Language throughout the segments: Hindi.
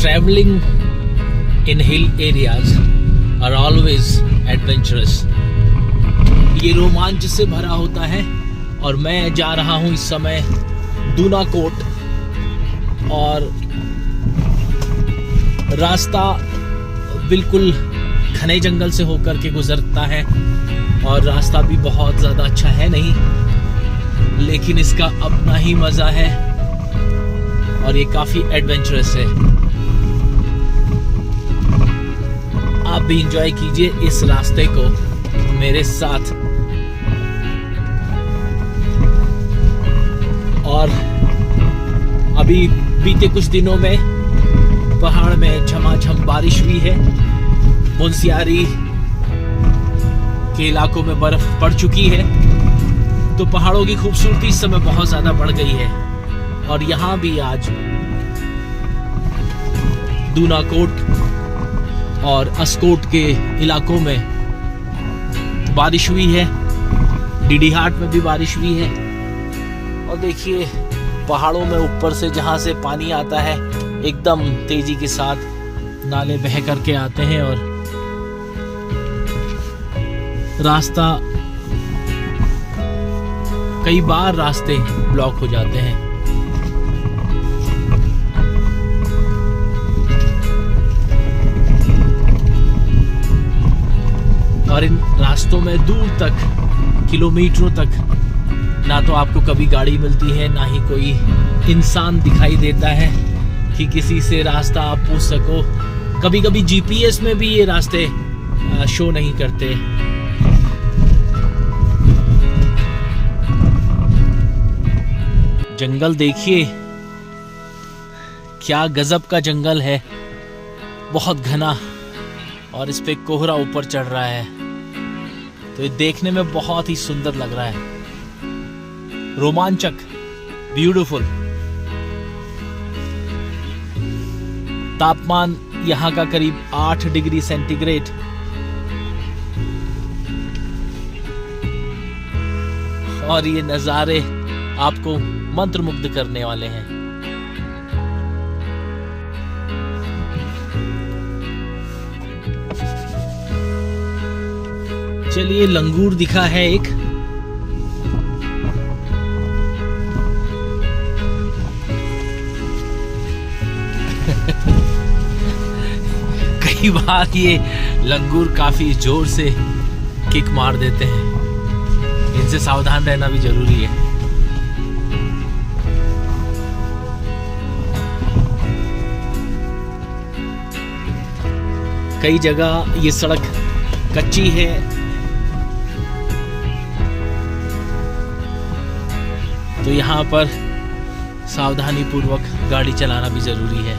traveling in hill areas are always adventurous. ये रोमांच से भरा होता है और मैं जा रहा हूँ इस समय दूनाकोट और रास्ता बिल्कुल घने जंगल से होकर के गुजरता है और रास्ता भी बहुत ज़्यादा अच्छा है नहीं, लेकिन इसका अपना ही मज़ा है और ये काफ़ी एडवेंचरस है। आप भी इंजॉय कीजिए इस रास्ते को मेरे साथ। और अभी बीते कुछ दिनों में पहाड़ में झमाझम बारिश हुई है। मुनस्यारी के इलाकों में बर्फ पड़ चुकी है, तो पहाड़ों की खूबसूरती इस समय बहुत ज़्यादा बढ़ गई है। और यहाँ भी आज दूनाकोट और अस्कोट के इलाकों में बारिश हुई है, डीडीहाट में भी बारिश हुई है। और देखिए पहाड़ों में ऊपर से जहाँ से पानी आता है एकदम तेजी के साथ नाले बह करके आते हैं और रास्ता कई बार रास्ते ब्लॉक हो जाते हैं। और इन रास्तों में दूर तक किलोमीटरों तक ना तो आपको कभी गाड़ी मिलती है, ना ही कोई इंसान दिखाई देता है कि किसी से रास्ता आप पूछ सको। कभी कभी जीपीएस में भी ये रास्ते शो नहीं करते। जंगल देखिए क्या गजब का जंगल है, बहुत घना, और इस पे कोहरा ऊपर चढ़ रहा है, तो ये देखने में बहुत ही सुंदर लग रहा है, रोमांचक, ब्यूटीफुल। तापमान यहाँ का करीब 8 डिग्री सेंटीग्रेड। और ये नज़ारे आपको मंत्रमुग्ध करने वाले हैं। चलिए लंगूर दिखा है एक, कई बार ये लंगूर काफी जोर से किक मार देते हैं, इनसे सावधान रहना भी जरूरी है। कई जगह ये सड़क कच्ची है, तो यहाँ पर सावधानी पूर्वक गाड़ी चलाना भी जरूरी है।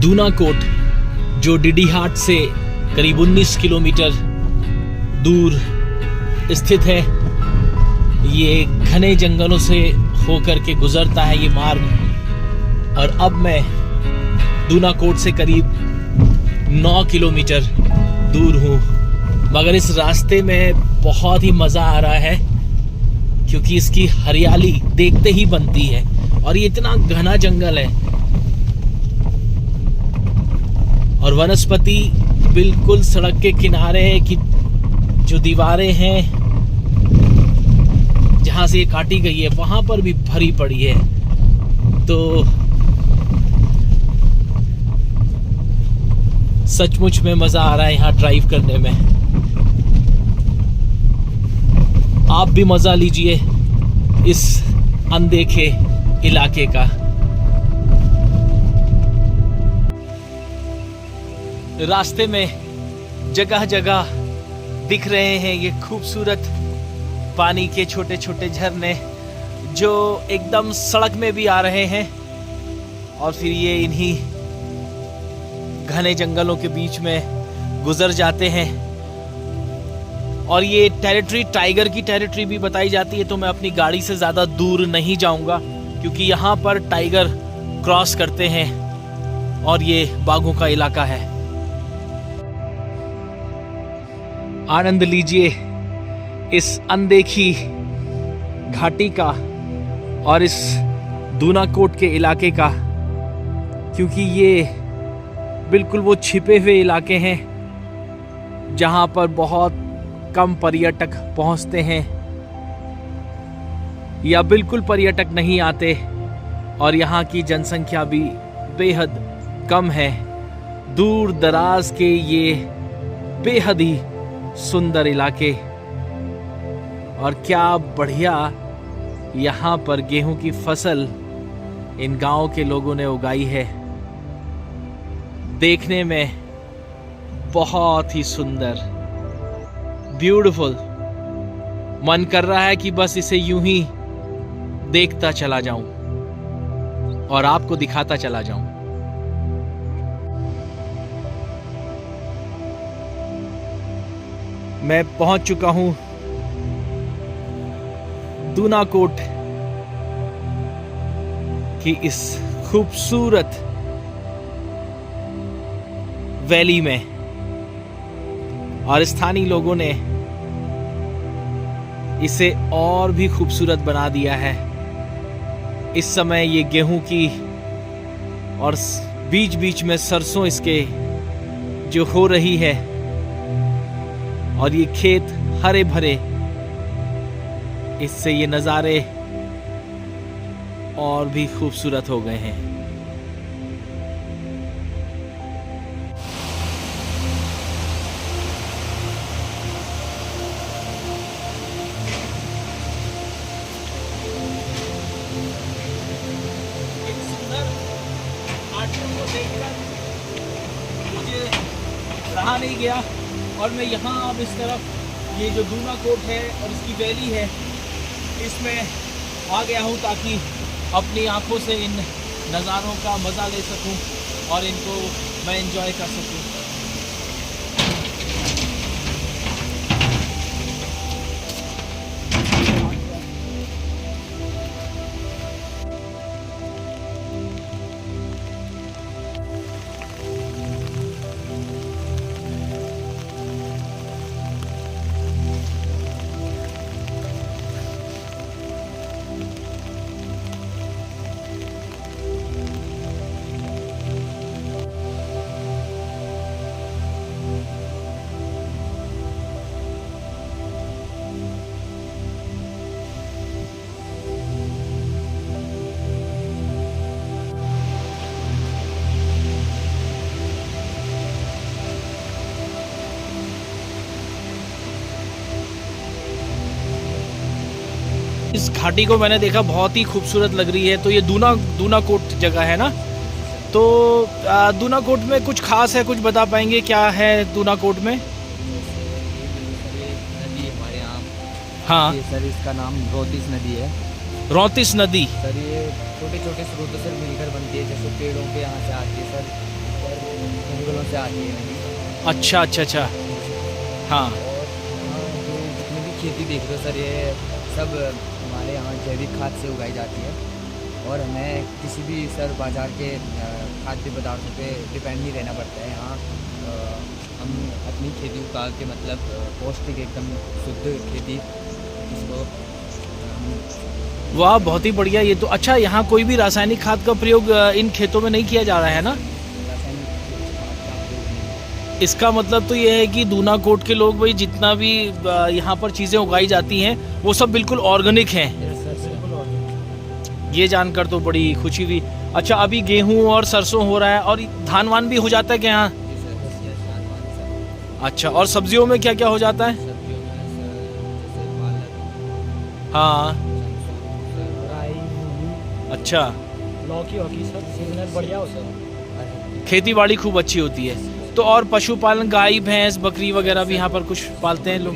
दूनाकोट जो डीडीहाट से करीब 19 किलोमीटर दूर स्थित है, ये घने जंगलों से होकर के गुजरता है ये मार्ग। और अब मैं दूनाकोट से करीब 9 किलोमीटर दूर हूँ, मगर इस रास्ते में बहुत ही मज़ा आ रहा है क्योंकि इसकी हरियाली देखते ही बनती है। और ये इतना घना जंगल है और वनस्पति बिल्कुल सड़क के किनारे की जो दीवारें हैं जहां से ये काटी गई है वहां पर भी भरी पड़ी है। तो सचमुच में मजा आ रहा है यहाँ ड्राइव करने में। आप भी मजा लीजिए इस अनदेखे इलाके का। रास्ते में जगह जगह दिख रहे हैं ये खूबसूरत पानी के छोटे छोटे झरने जो एकदम सड़क में भी आ रहे हैं और फिर ये इन्हीं घने जंगलों के बीच में गुजर जाते हैं। और ये टेरिटरी टाइगर की टेरिटरी भी बताई जाती है, तो मैं अपनी गाड़ी से ज़्यादा दूर नहीं जाऊंगा क्योंकि यहाँ पर टाइगर क्रॉस करते हैं और ये बाघों का इलाका है। आनंद लीजिए इस अनदेखी घाटी का और इस दूनाकोट के इलाके का, क्योंकि ये बिल्कुल वो छिपे हुए इलाके हैं जहाँ पर बहुत कम पर्यटक पहुँचते हैं या बिल्कुल पर्यटक नहीं आते, और यहाँ की जनसंख्या भी बेहद कम है। दूर दराज के ये बेहद ही सुंदर इलाके, और क्या बढ़िया यहाँ पर गेहूं की फसल इन गांव के लोगों ने उगाई है। देखने में बहुत ही सुंदर, ब्यूटीफुल। मन कर रहा है कि बस इसे यूं ही देखता चला जाऊं और आपको दिखाता चला जाऊं। मैं पहुंच चुका हूं दूनाकोट की इस खूबसूरत वैली में, और स्थानीय लोगों ने इसे और भी खूबसूरत बना दिया है। इस समय ये गेहूं की और बीच बीच में सरसों इसके जो हो रही है, और ये खेत हरे भरे, इससे ये नज़ारे और भी खूबसूरत हो गए हैं। मुझे रहा नहीं गया और मैं यहाँ अब इस तरफ ये जो दूनाकोट है और इसकी वैली है, इसमें आ गया हूँ ताकि अपनी आंखों से इन नज़ारों का मज़ा ले सकूँ और इनको मैं एंजॉय कर सकूँ। इस घाटी को मैंने देखा, बहुत ही खूबसूरत लग रही है। तो ये दूनाकोट जगह है ना, तो दूनाकोट में कुछ खास है, कुछ बता पाएंगे क्या है दूनाकोट में? नदी हमारे यहाँ, हाँ सर इसका नाम रोहतिस नदी है। रोहतिस नदी सर ये छोटे छोटे स्रोतों से मिलकर बनती है, जैसे पेड़ों पे यहाँ से आती है सर, और जंगलों से आती है नदी। अच्छा अच्छा अच्छा, हाँ। और यहाँ जो जितनी भी खेती देख रहे हो सर, ये सब हमारे यहाँ जैविक खाद से उगाई जाती है, और हमें किसी भी सर बाज़ार के खाद्य पदार्थों पे डिपेंड नहीं रहना पड़ता है। यहाँ हम अपनी खेती उगा के, मतलब पौष्टिक एकदम शुद्ध खेती, इसको वाह, बहुत ही बढ़िया। ये तो अच्छा, यहाँ कोई भी रासायनिक खाद का प्रयोग इन खेतों में नहीं किया जा रहा है ना? इसका मतलब तो ये है कि दूनाकोट के लोग भाई जितना भी यहाँ पर चीज़ें उगाई जाती हैं वो सब बिल्कुल ऑर्गेनिक हैं। ये जानकर तो बड़ी खुशी हुई। अच्छा, अभी गेहूं और सरसों हो रहा है और धान वान भी हो जाता है क्या यहाँ? अच्छा, और सब्जियों में क्या क्या हो जाता है? हाँ, अच्छा, लौकी वौकी सब सीजनल बढ़िया होता है। खेती बाड़ी खूब अच्छी होती है। तो और पशुपालन, गाय भैंस बकरी वगैरह भी यहाँ पर कुछ पालते हैं लोग?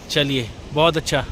चलिए, बहुत अच्छा।